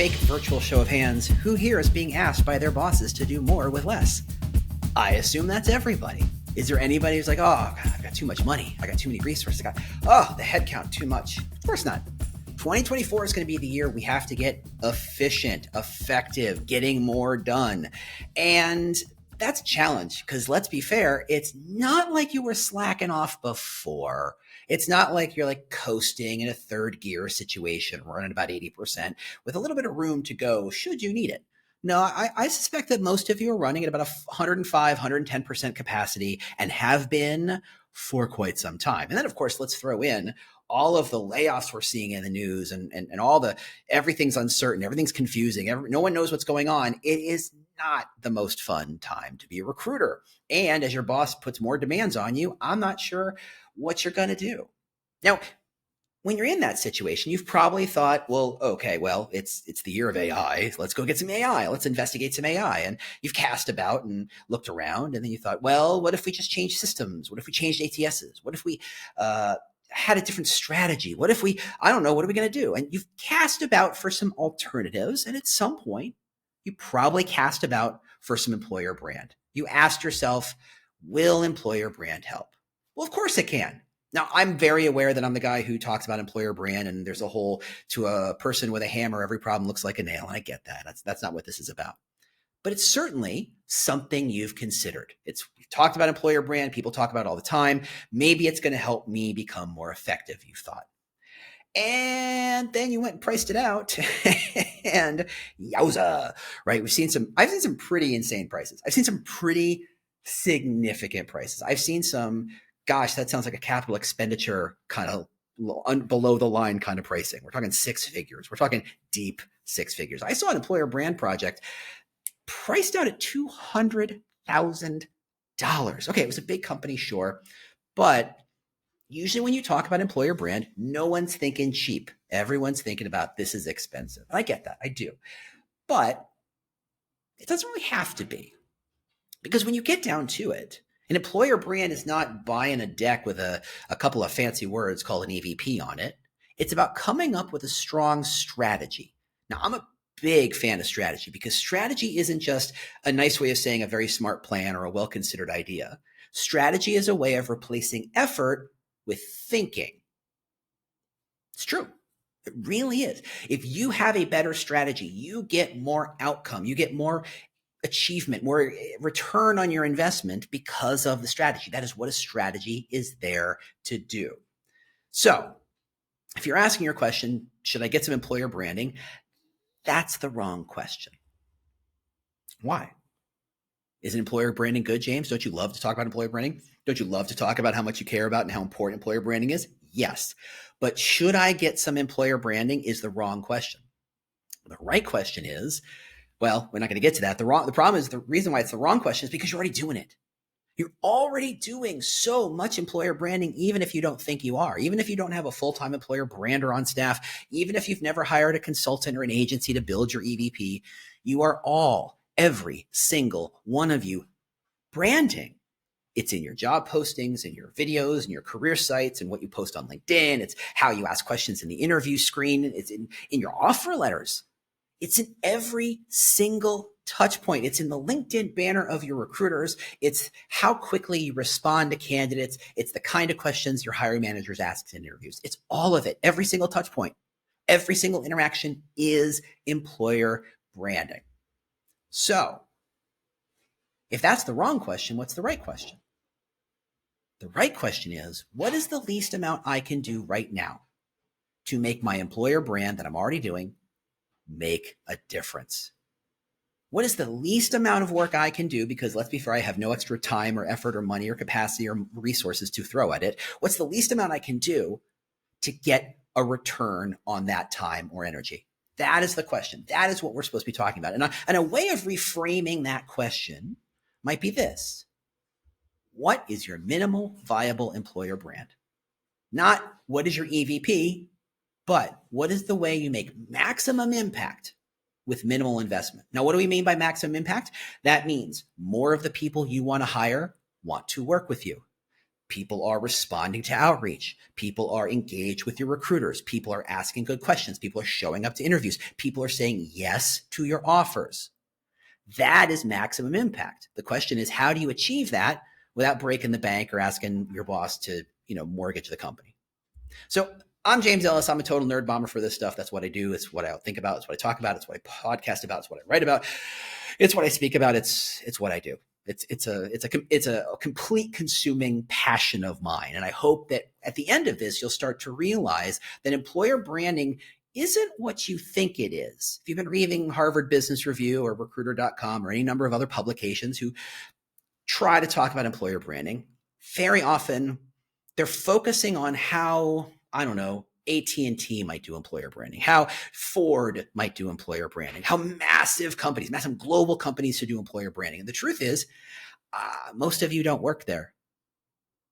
fake virtual show of hands, who here is being asked by their bosses to do more with less? I assume that's everybody. Is there anybody who's like, oh, God, I've got too much money. I got too many resources. The headcount too much. Of course not. 2024 is going to be the year we have to get efficient, effective, getting more done. And that's a challenge because let's be fair, it's not like you were slacking off before. It's not like you're like coasting in a third gear situation, running about 80% with a little bit of room to go should you need it. No, I suspect that most of you are running at about 105, 110% capacity and have been for quite some time. And then, of course, let's throw in all of the layoffs we're seeing in the news and all the everything's uncertain, everything's confusing, no one knows what's going on. It is not the most fun time to be a recruiter. And as your boss puts more demands on you, I'm not sure what you're going to do. Now, when you're in that situation, you've probably thought, well, okay, well, it's the year of AI. Let's go get some AI. Let's investigate some AI. And you've cast about and looked around. And then you thought, well, what if we just changed systems? What if we changed ATSs? What if we had a different strategy? What if I don't know, what are we going to do? And you've cast about for some alternatives. And at some point, you probably cast about for some employer brand. You asked yourself, will employer brand help? Well, of course it can. Now, I'm very aware that I'm the guy who talks about employer brand, and there's a whole to a person with a hammer, every problem looks like a nail. And I get that. That's not what this is about. But it's certainly something you've considered. We've talked about employer brand. People talk about it all the time. Maybe it's going to help me become more effective, you thought. And then you went and priced it out and yowza, right? I've seen some pretty insane prices. I've seen some pretty significant prices. I've seen some, gosh, that sounds like a capital expenditure kind of below the line kind of pricing. We're talking six figures. We're talking deep six figures. I saw an employer brand project priced out at $200,000. Okay, it was a big company, sure, but usually when you talk about employer brand, no one's thinking cheap. Everyone's thinking about this is expensive. I get that. I do. But it doesn't really have to be. Because when you get down to it, an employer brand is not buying a deck with a couple of fancy words called an EVP on it. It's about coming up with a strong strategy. Now, I'm a big fan of strategy because strategy isn't just a nice way of saying a very smart plan or a well-considered idea. Strategy is a way of replacing effort with thinking. It's true. It really is. If you have a better strategy, you get more outcome, you get more achievement, more return on your investment because of the strategy. That is what a strategy is there to do. So if you're asking your question, should I get some employer branding? That's the wrong question. Why? Isn't employer branding good, James? Don't you love to talk about employer branding? Don't you love to talk about how much you care about and how important employer branding is? Yes. But should I get some employer branding is the wrong question. The right question is, well, we're not going to get to that. The problem is the reason why it's the wrong question is because you're already doing it. You're already doing so much employer branding, even if you don't think you are, even if you don't have a full-time employer brander on staff, even if you've never hired a consultant or an agency to build your EVP, you are every single one of you branding. It's in your job postings, in your videos, in your career sites, and what you post on LinkedIn. It's how you ask questions in the interview screen. It's in your offer letters. It's in every single touch point. It's in the LinkedIn banner of your recruiters. It's how quickly you respond to candidates. It's the kind of questions your hiring managers ask in interviews. It's all of it. Every single touch point, every single interaction is employer branding. So if that's the wrong question, what's the right question? The right question is, what is the least amount I can do right now to make my employer brand that I'm already doing make a difference? What is the least amount of work I can do? Because let's be fair, I have no extra time or effort or money or capacity or resources to throw at it. What's the least amount I can do to get a return on that time or energy? That is the question. That is what we're supposed to be talking about. And a way of reframing that question might be this. What is your minimal viable employer brand? Not what is your EVP, but what is the way you make maximum impact with minimal investment? Now, what do we mean by maximum impact? That means more of the people you want to hire want to work with you. People are responding to outreach. People are engaged with your recruiters. People are asking good questions. People are showing up to interviews. People are saying yes to your offers. That is maximum impact. The question is, how do you achieve that without breaking the bank or asking your boss to, mortgage the company? So I'm James Ellis. I'm a total nerd bomber for this stuff. That's what I do. It's what I think about. It's what I talk about. It's what I podcast about. It's what I write about. It's what I speak about. It's what I do. It's a complete consuming passion of mine. And I hope that at the end of this, you'll start to realize that employer branding isn't what you think it is. If you've been reading Harvard Business Review or recruiter.com or any number of other publications who try to talk about employer branding, very often they're focusing on how, I don't know, AT&T might do employer branding, how Ford might do employer branding, how massive companies, massive global companies should do employer branding. And the truth is, most of you don't work there.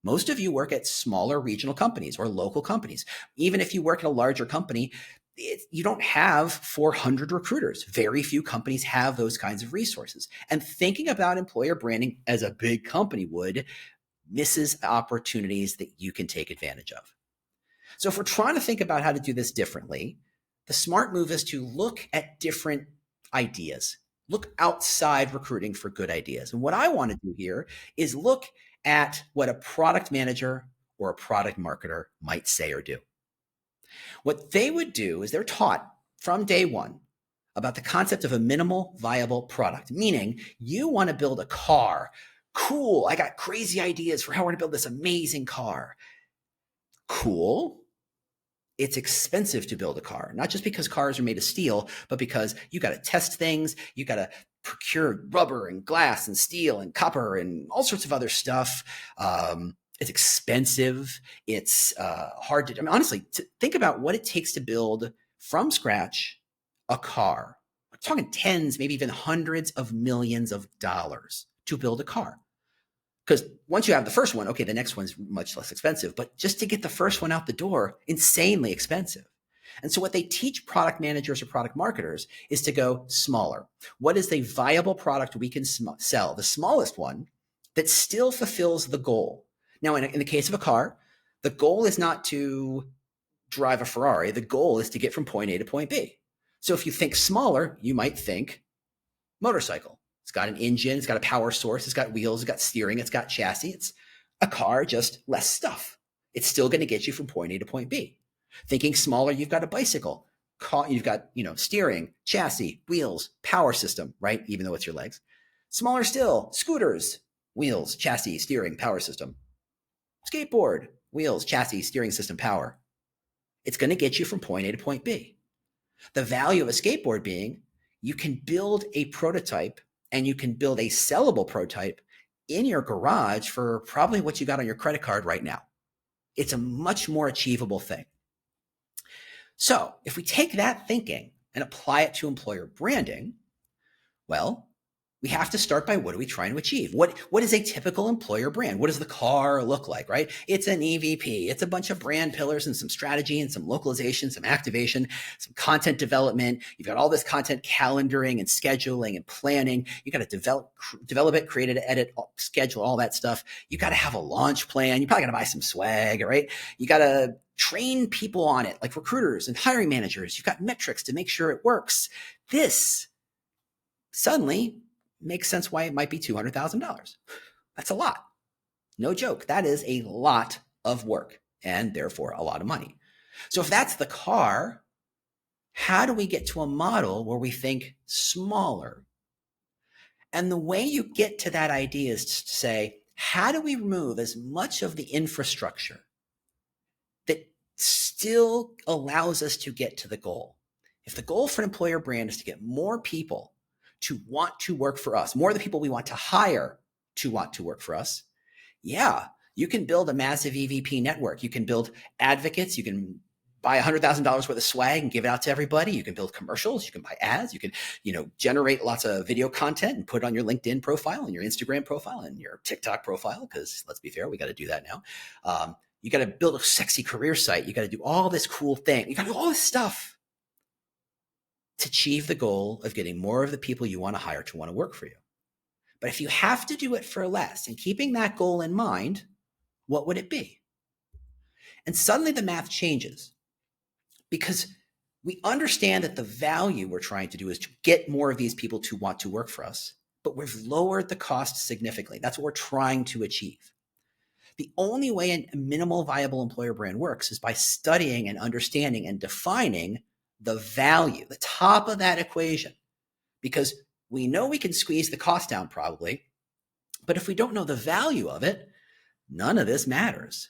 Most of you work at smaller regional companies or local companies. Even if you work at a larger company, you don't have 400 recruiters. Very few companies have those kinds of resources. And thinking about employer branding as a big company would misses opportunities that you can take advantage of. So if we're trying to think about how to do this differently, the smart move is to look at different ideas. Look outside recruiting for good ideas. And what I want to do here is look at what a product manager or a product marketer might say or do. What they would do is they're taught from day one about the concept of a minimal viable product, meaning you want to build a car. Cool. I got crazy ideas for how we're going to build this amazing car. Cool. It's expensive to build a car, not just because cars are made of steel, but because you got to test things. You got to procure rubber and glass and steel and copper and all sorts of other stuff. It's expensive. It's hard to, honestly, to think about what it takes to build from scratch a car. I'm talking tens, maybe even hundreds of millions of dollars to build a car. Because once you have the first one, okay, the next one's much less expensive. But just to get the first one out the door, insanely expensive. And so what they teach product managers or product marketers is to go smaller. What is the viable product we can sell? The smallest one that still fulfills the goal. Now, in the case of a car, the goal is not to drive a Ferrari. The goal is to get from point A to point B. So if you think smaller, you might think motorcycle. It's got an engine, it's got a power source, it's got wheels, it's got steering, it's got chassis. It's a car, just less stuff. It's still going to get you from point A to point B. Thinking smaller, you've got a bicycle. You've got, steering, chassis, wheels, power system, right? Even though it's your legs. Smaller still, scooters, wheels, chassis, steering, power system. Skateboard, wheels, chassis, steering system, power. It's going to get you from point A to point B. The value of a skateboard being you can build a prototype and you can build a sellable prototype in your garage for probably what you got on your credit card right now. It's a much more achievable thing. So if we take that thinking and apply it to employer branding, well, we have to start by what are we trying to achieve? What is a typical employer brand? What does the car look like, right? It's an EVP. It's a bunch of brand pillars and some strategy and some localization, some activation, some content development. You've got all this content calendaring and scheduling and planning. You got to develop it, create it, edit, schedule, all that stuff. You got to have a launch plan. You probably got to buy some swag, right? You got to train people on it, like recruiters and hiring managers. You've got metrics to make sure it works. This suddenly makes sense why it might be $200,000. That's a lot. No joke. That is a lot of work and therefore a lot of money. So if that's the car, how do we get to a model where we think smaller? And the way you get to that idea is to say, how do we remove as much of the infrastructure that still allows us to get to the goal? If the goal for an employer brand is to get more people to want to work for us, more of the people we want to hire to want to work for us, yeah, you can build a massive EVP network. You can build advocates. You can buy $100,000 worth of swag and give it out to everybody. You can build commercials. You can buy ads. You can, generate lots of video content and put it on your LinkedIn profile and your Instagram profile and your TikTok profile. Because let's be fair, we got to do that now. You got to build a sexy career site. You got to do all this cool thing. You got to do all this stuff to achieve the goal of getting more of the people you want to hire to want to work for you. But if you have to do it for less, and keeping that goal in mind, what would it be? And suddenly the math changes because we understand that the value we're trying to do is to get more of these people to want to work for us, but we've lowered the cost significantly. That's what we're trying to achieve. The only way a minimal viable employer brand works is by studying and understanding and defining the value, the top of that equation, because we know we can squeeze the cost down probably, but if we don't know the value of it, none of this matters.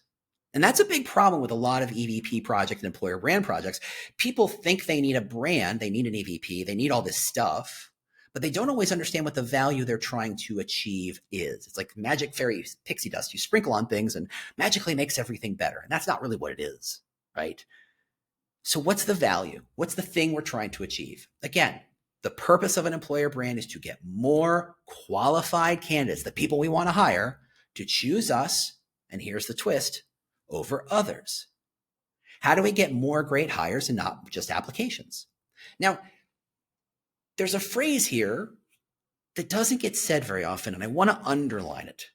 And that's a big problem with a lot of EVP projects and employer brand projects. People think they need a brand, they need an EVP, they need all this stuff, but they don't always understand what the value they're trying to achieve is. It's like magic fairy pixie dust. You sprinkle on things and magically makes everything better. And that's not really what it is, right? So what's the value? What's the thing we're trying to achieve? Again, the purpose of an employer brand is to get more qualified candidates, the people we want to hire, to choose us, and here's the twist, over others. How do we get more great hires and not just applications? Now, there's a phrase here that doesn't get said very often, and I want to underline it.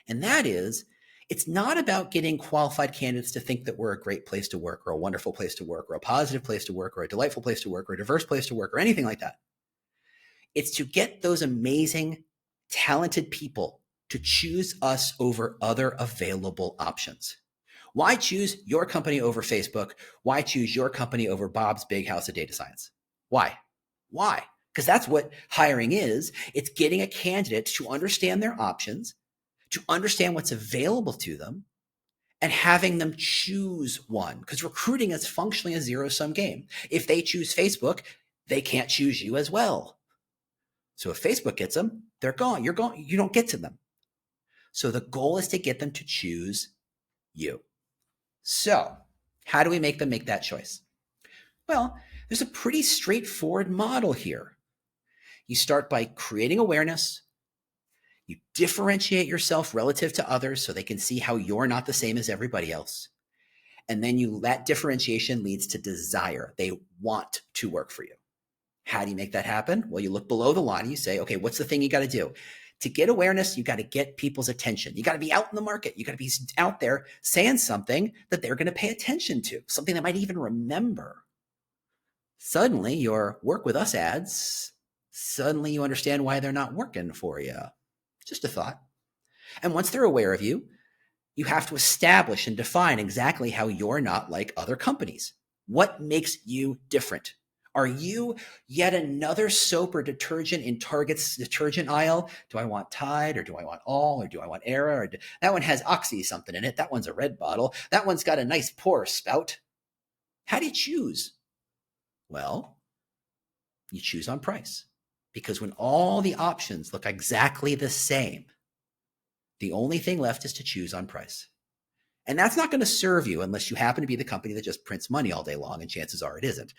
And that is, it's not about getting qualified candidates to think that we're a great place to work or a wonderful place to work or a positive place to work or a delightful place to work or a diverse place to work or anything like that. It's to get those amazing, talented people to choose us over other available options. Why choose your company over Facebook? Why choose your company over Bob's Big House of Data Science? Why? Why? Because that's what hiring is. It's getting a candidate to understand their options, to understand what's available to them, and having them choose one. Because recruiting is functionally a zero-sum game. If they choose Facebook, they can't choose you as well. So if Facebook gets them, they're gone. You're gone. You don't get to them. So the goal is to get them to choose you. So how do we make them make that choice? Well, there's a pretty straightforward model here. You start by creating awareness. You differentiate yourself relative to others so they can see how you're not the same as everybody else. And then that differentiation leads to desire. They want to work for you. How do you make that happen? Well, you look below the line and you say, okay, what's the thing you got to do? To get awareness, you got to get people's attention. You got to be out in the market. You got to be out there saying something that they're going to pay attention to, something they might even remember. Suddenly, your work with us ads, suddenly you understand why they're not working for you. Just a thought. And once they're aware of you, you have to establish and define exactly how you're not like other companies. What makes you different? Are you yet another soap or detergent in Target's detergent aisle? Do I want Tide or do I want All or do I want Era? Or that one has Oxy something in it. That one's a red bottle. That one's got a nice pour spout. How do you choose? Well, you choose on price. Because when all the options look exactly the same, the only thing left is to choose on price. And that's not going to serve you unless you happen to be the company that just prints money all day long, and chances are it isn't.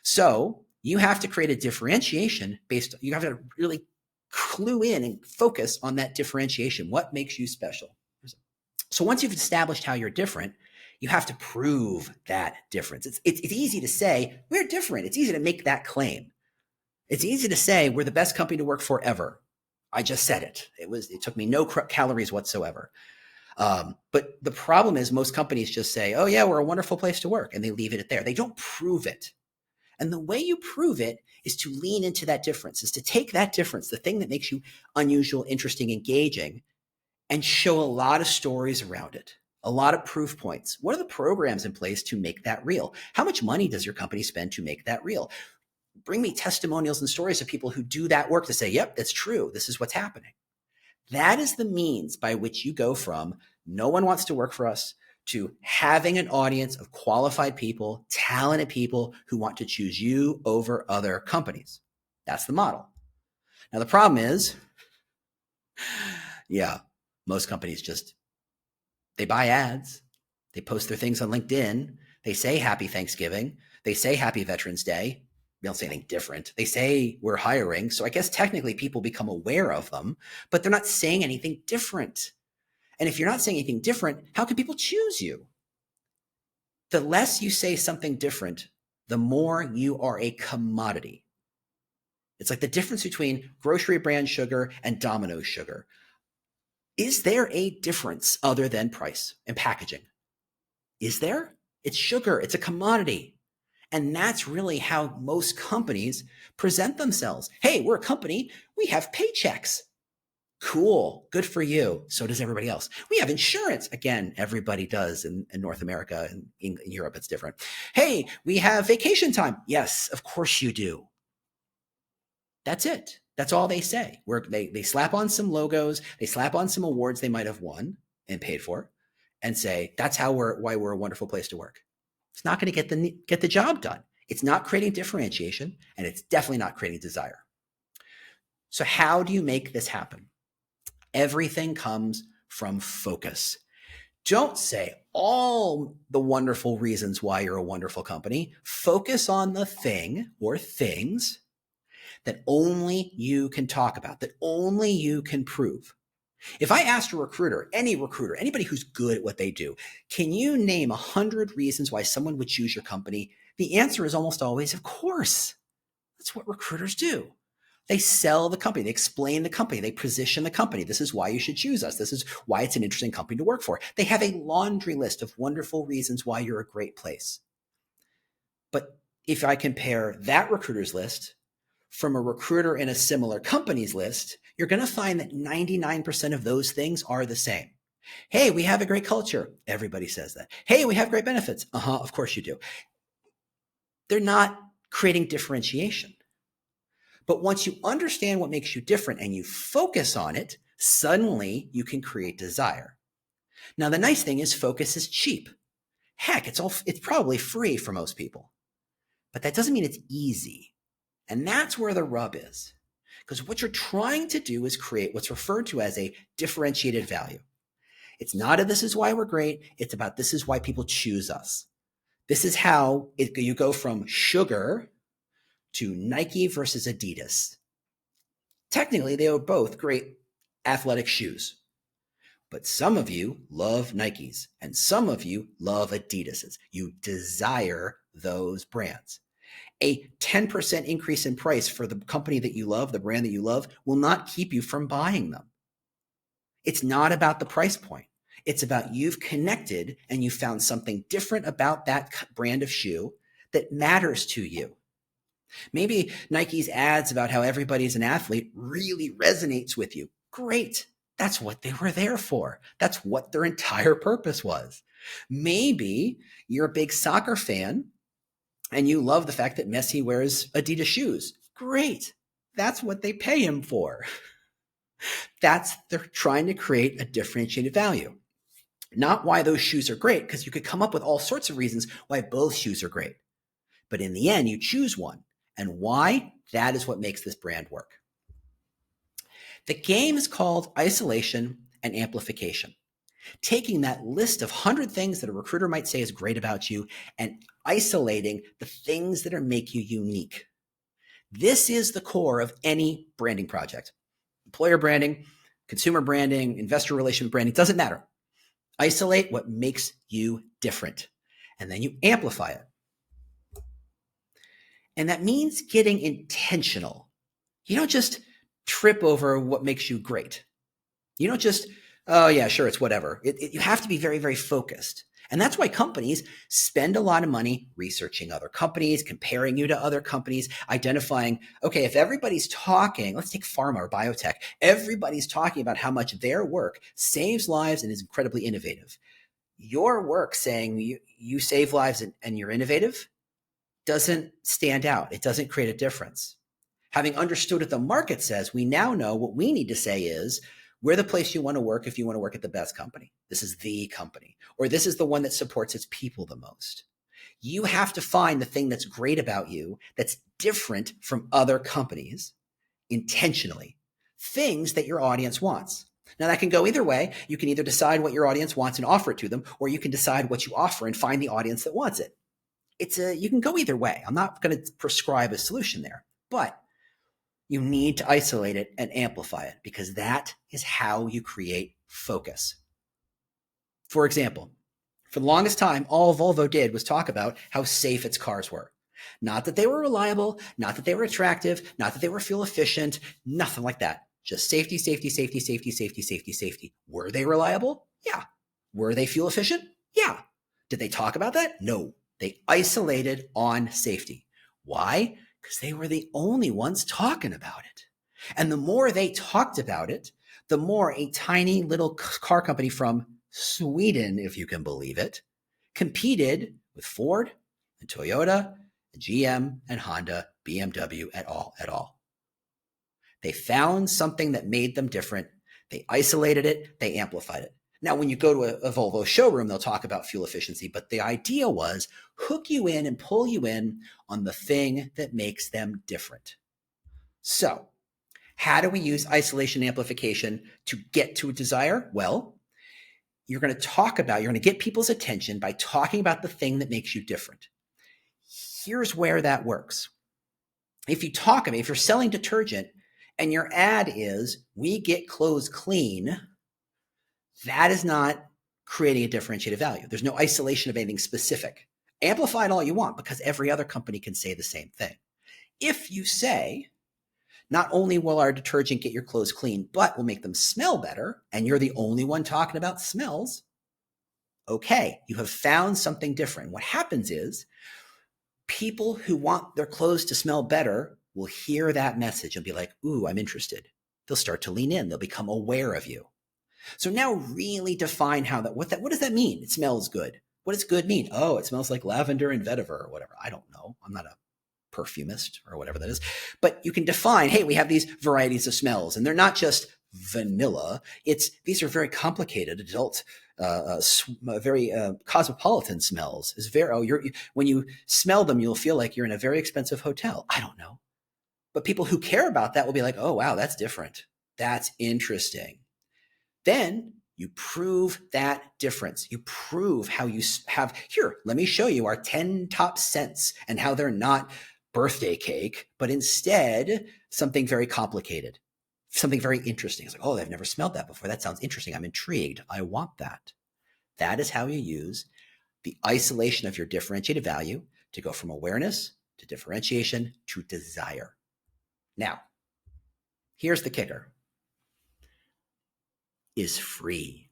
So you have to create a differentiation you have to really clue in and focus on that differentiation. What makes you special? So once you've established how you're different, you have to prove that difference. It's easy to say, we're different. It's easy to make that claim. It's easy to say, we're the best company to work for ever. I just said it. It took me no calories whatsoever. But the problem is most companies just say, oh yeah, we're a wonderful place to work. And they leave it there. They don't prove it. And the way you prove it is to lean into that difference, is to take that difference, the thing that makes you unusual, interesting, engaging, and show a lot of stories around it, a lot of proof points. What are the programs in place to make that real? How much money does your company spend to make that real? Bring me testimonials and stories of people who do that work to say, yep, that's true. This is what's happening. That is the means by which you go from no one wants to work for us to having an audience of qualified people, talented people who want to choose you over other companies. That's the model. Now, the problem is, most companies they buy ads. They post their things on LinkedIn. They say Happy Thanksgiving. They say Happy Veterans Day. They don't say anything different. They say we're hiring. So I guess technically people become aware of them, but they're not saying anything different. And if you're not saying anything different, how can people choose you? The less you say something different, the more you are a commodity. It's like the difference between grocery brand sugar and Domino's sugar. Is there a difference other than price and packaging? Is there? It's sugar, it's a commodity. And that's really how most companies present themselves. Hey, we're a company, we have paychecks. Cool, good for you. So does everybody else. We have insurance. Again, everybody does in North America and in Europe, it's different. Hey, we have vacation time. Yes, of course you do. That's it. That's all they say. They slap on some logos, they slap on some awards they might have won and paid for, and say that's why we're a wonderful place to work. It's not going to get the job done. It's not creating differentiation, and it's definitely not creating desire. So how do you make this happen? Everything comes from focus. Don't say all the wonderful reasons why you're a wonderful company. Focus on the thing or things that only you can talk about, that only you can prove. If I asked a recruiter, anybody who's good at what they do, can you name 100 reasons why someone would choose your company? The answer is almost always, of course. That's what recruiters do. They sell the company, they explain the company, they position the company. This is why you should choose us. This is why it's an interesting company to work for. They have a laundry list of wonderful reasons why you're a great place. But if I compare that recruiter's list from a recruiter in a similar company's list, you're going to find that 99% of those things are the same. Hey, we have a great culture. Everybody says that. Hey, we have great benefits. Of course you do. They're not creating differentiation. But once you understand what makes you different and you focus on it, suddenly you can create desire. Now, the nice thing is focus is cheap. Heck, it's probably free for most people. But that doesn't mean it's easy. And that's where the rub is. Because what you're trying to do is create what's referred to as a differentiated value. It's not a this is why we're great. It's about this is why people choose us. This is how you go from sugar to Nike versus Adidas. Technically, they are both great athletic shoes. But some of you love Nikes and some of you love Adidas's. You desire those brands. A 10% increase in price for the company that you love, the brand that you love, will not keep you from buying them. It's not about the price point. It's about you've connected and you found something different about that brand of shoe that matters to you. Maybe Nike's ads about how everybody's an athlete really resonates with you. Great. That's what they were there for. That's what their entire purpose was. Maybe you're a big soccer fan and you love the fact that Messi wears Adidas shoes. Great. That's what they pay him for. They're trying to create a differentiated value. Not why those shoes are great, because you could come up with all sorts of reasons why both shoes are great. But in the end, you choose one. And why? That is what makes this brand work. The game is called isolation and amplification. Taking that list of 100 things that a recruiter might say is great about you and isolating the things that make you unique. This is the core of any branding project. Employer branding, consumer branding, investor relation branding, doesn't matter. Isolate what makes you different, and then you amplify it. And that means getting intentional. You don't just trip over what makes you great. You don't just, oh yeah, sure, it's whatever. You have to be very, very focused. And that's why companies spend a lot of money researching other companies, comparing you to other companies, identifying, okay, if everybody's talking, let's take pharma or biotech, everybody's talking about how much their work saves lives and is incredibly innovative. Your work saying you save lives and you're innovative doesn't stand out. It doesn't create a difference. Having understood what the market says, we now know what we need to say is, we're the place you want to work if you want to work at the best company. This is the company, or this is the one that supports its people the most. You have to find the thing that's great about you that's different from other companies intentionally, things that your audience wants. Now that can go either way. You can either decide what your audience wants and offer it to them, or you can decide what you offer and find the audience that wants it. You can go either way. I'm not going to prescribe a solution there, but you need to isolate it and amplify it because that is how you create focus. For example, for the longest time, all Volvo did was talk about how safe its cars were. Not that they were reliable, not that they were attractive, not that they were fuel efficient, nothing like that. Just safety, safety, safety, safety, safety, safety, safety. Were they reliable? Yeah. Were they fuel efficient? Yeah. Did they talk about that? No. They isolated on safety. Why? Because they were the only ones talking about it. And the more they talked about it, the more a tiny little car company from Sweden, if you can believe it, competed with Ford and Toyota and GM and Honda, BMW et al. They found something that made them different. They isolated it. They amplified it. Now, when you go to a Volvo showroom, they'll talk about fuel efficiency, but the idea was hook you in and pull you in on the thing that makes them different. So how do we use isolation and amplification to get to a desire? Well, you're going to get people's attention by talking about the thing that makes you different. Here's where that works. If you're selling detergent and your ad is, we get clothes clean, that is not creating a differentiated value. There's no isolation of anything specific. Amplify it all you want because every other company can say the same thing. If you say, not only will our detergent get your clothes clean, but will make them smell better, and you're the only one talking about smells, okay, you have found something different. What happens is people who want their clothes to smell better will hear that message and be like, ooh, I'm interested. They'll start to lean in. They'll become aware of you. So now really define what does that mean? It smells good. What does good mean? Oh, it smells like lavender and vetiver or whatever. I don't know. I'm not a perfumist or whatever that is. But you can define, hey, we have these varieties of smells, and they're not just vanilla. These are very complicated adult, very cosmopolitan smells. When you smell them, you'll feel like you're in a very expensive hotel. I don't know. But people who care about that will be like, oh, wow, that's different. That's interesting. Then you prove that difference. You prove how you have, here, let me show you our 10 top scents and how they're not birthday cake, but instead something very complicated, something very interesting. It's like, oh, I've never smelled that before. That sounds interesting. I'm intrigued. I want that. That is how you use the isolation of your differentiated value to go from awareness to differentiation to desire. Now, here's the kicker. Is free.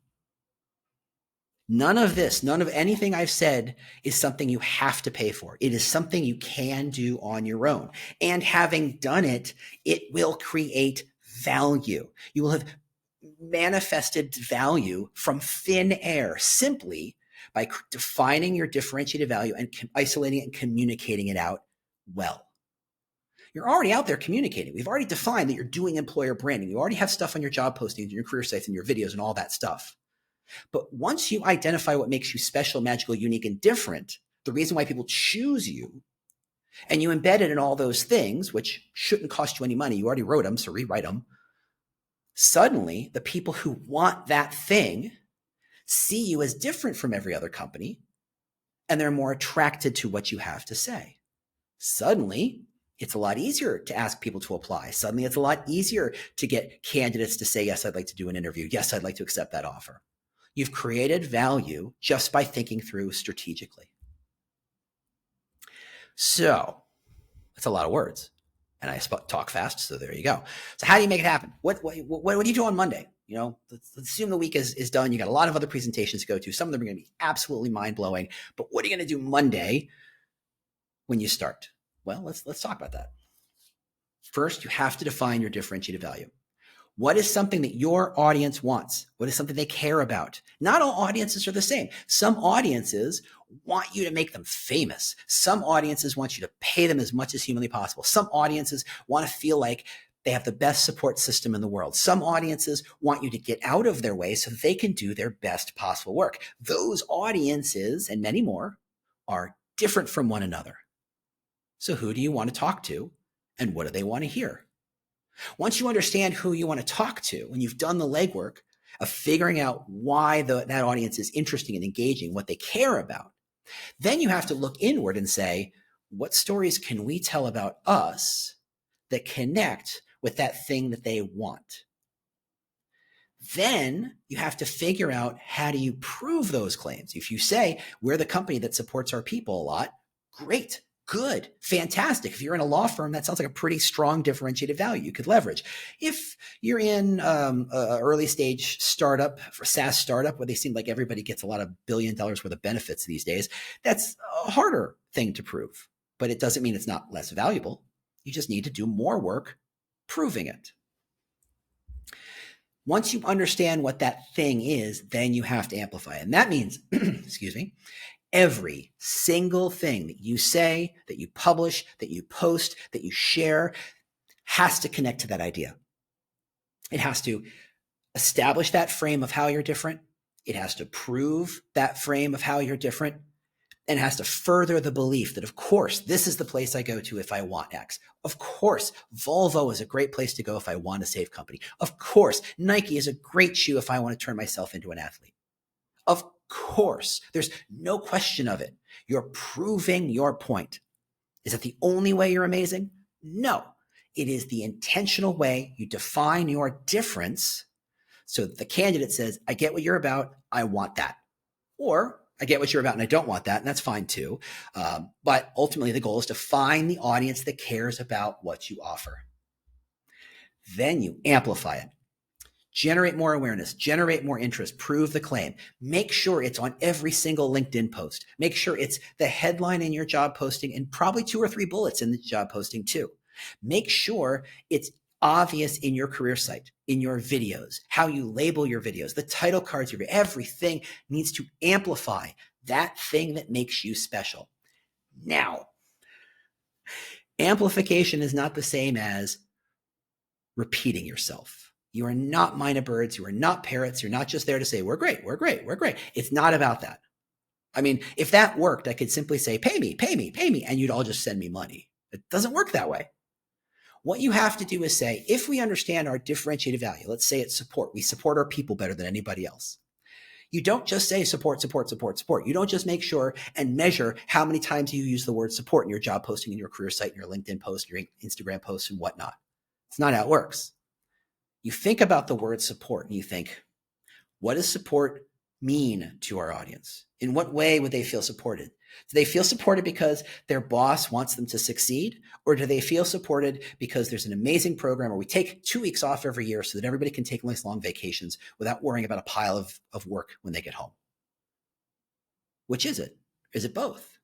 None of anything I've said is something you have to pay for. It is something you can do on your own. And having done it, it will create value. You will have manifested value from thin air simply by defining your differentiated value and isolating it and communicating it out well. You're already out there communicating. We've already defined that you're doing employer branding. You already have stuff on your job postings and your career sites and your videos and all that stuff. But once you identify what makes you special, magical, unique, and different, the reason why people choose you, and you embed it in all those things, which shouldn't cost you any money, you already wrote them, so rewrite them. Suddenly, the people who want that thing see you as different from every other company, and they're more attracted to what you have to say. Suddenly, it's a lot easier to ask people to apply. Suddenly, it's a lot easier to get candidates to say, yes, I'd like to do an interview. Yes, I'd like to accept that offer. You've created value just by thinking through strategically. So that's a lot of words. And I talk fast, so there you go. So how do you make it happen? What do you do on Monday? Let's assume the week is done. You got a lot of other presentations to go to. Some of them are going to be absolutely mind-blowing. But what are you going to do Monday when you start? Well, let's talk about that. First, you have to define your differentiated value. What is something that your audience wants? What is something they care about? Not all audiences are the same. Some audiences want you to make them famous. Some audiences want you to pay them as much as humanly possible. Some audiences want to feel like they have the best support system in the world. Some audiences want you to get out of their way so that they can do their best possible work. Those audiences, and many more, are different from one another. So who do you want to talk to, and what do they want to hear? Once you understand who you want to talk to, when you've done the legwork of figuring out why that audience is interesting and engaging, what they care about, then you have to look inward and say, what stories can we tell about us that connect with that thing that they want? Then you have to figure out, how do you prove those claims? If you say, we're the company that supports our people a lot, great. Good, fantastic. If you're in a law firm, that sounds like a pretty strong differentiated value you could leverage. If you're in an early stage startup, for SaaS startup, where they seem like everybody gets a lot of $1 billion worth of benefits these days, that's a harder thing to prove. But it doesn't mean it's not less valuable. You just need to do more work proving it. Once you understand what that thing is, then you have to amplify it. And that means, excuse me, every single thing that you say, that you publish, that you post, that you share has to connect to that idea. It has to establish that frame of how you're different. It has to prove that frame of how you're different. And it has to further the belief that, of course, this is the place I go to if I want X. Of course, Volvo is a great place to go if I want a safe company. Of course, Nike is a great shoe if I want to turn myself into an athlete. Of course, there's no question of it. You're proving your point. Is it the only way you're amazing? No. It is the intentional way you define your difference so that the candidate says, I get what you're about, I want that. Or I get what you're about and I don't want that, and that's fine too. But ultimately, the goal is to find the audience that cares about what you offer. Then you amplify it. Generate more awareness, generate more interest, prove the claim. Make sure it's on every single LinkedIn post. Make sure it's the headline in your job posting and probably 2 or 3 bullets in the job posting too. Make sure it's obvious in your career site, in your videos, how you label your videos, the title cards, everything needs to amplify that thing that makes you special. Now, amplification is not the same as repeating yourself. You are not minor birds. You are not parrots. You're not just there to say, we're great, we're great, we're great. It's not about that. I mean, if that worked, I could simply say, pay me, pay me, pay me, and you'd all just send me money. It doesn't work that way. What you have to do is say, if we understand our differentiated value, let's say it's support. We support our people better than anybody else. You don't just say support, support, support, support. You don't just make sure and measure how many times you use the word support in your job posting, in your career site, in your LinkedIn post, your Instagram posts, and whatnot. It's not how it works. You think about the word support and you think, what does support mean to our audience? In what way would they feel supported? Do they feel supported because their boss wants them to succeed? Or do they feel supported because there's an amazing program where we take 2 weeks off every year so that everybody can take nice long vacations without worrying about a pile of work when they get home? Which is it? Is it both?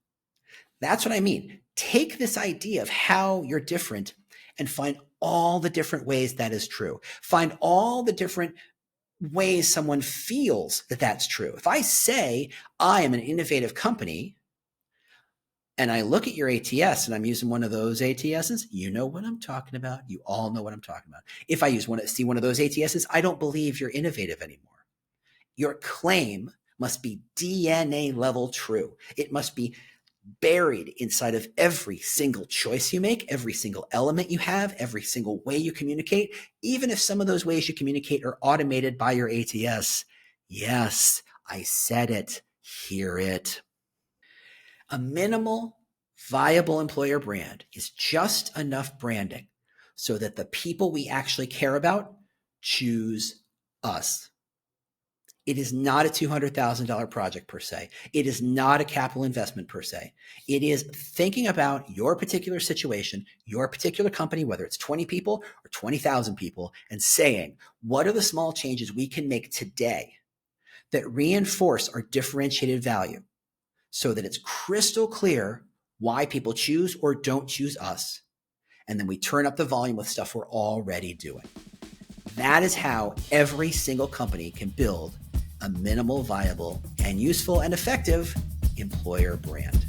That's what I mean. Take this idea of how you're different and find all the different ways that is true. Find all the different ways someone feels that that's true. If I say I am an innovative company and I look at your ATS and I'm using one of those ATSs, you know what I'm talking about. You all know what I'm talking about. If I see one of those ATSs, I don't believe you're innovative anymore. Your claim must be DNA level true. It must be buried inside of every single choice you make, every single element you have, every single way you communicate, even if some of those ways you communicate are automated by your ATS. Yes, I said it. Hear it. A minimal, viable employer brand is just enough branding so that the people we actually care about choose us. It is not a $200,000 project per se. It is not a capital investment per se. It is thinking about your particular situation, your particular company, whether it's 20 people or 20,000 people, and saying, what are the small changes we can make today that reinforce our differentiated value so that it's crystal clear why people choose or don't choose us. And then we turn up the volume with stuff we're already doing. That is how every single company can build a minimal, viable, and useful and effective employer brand.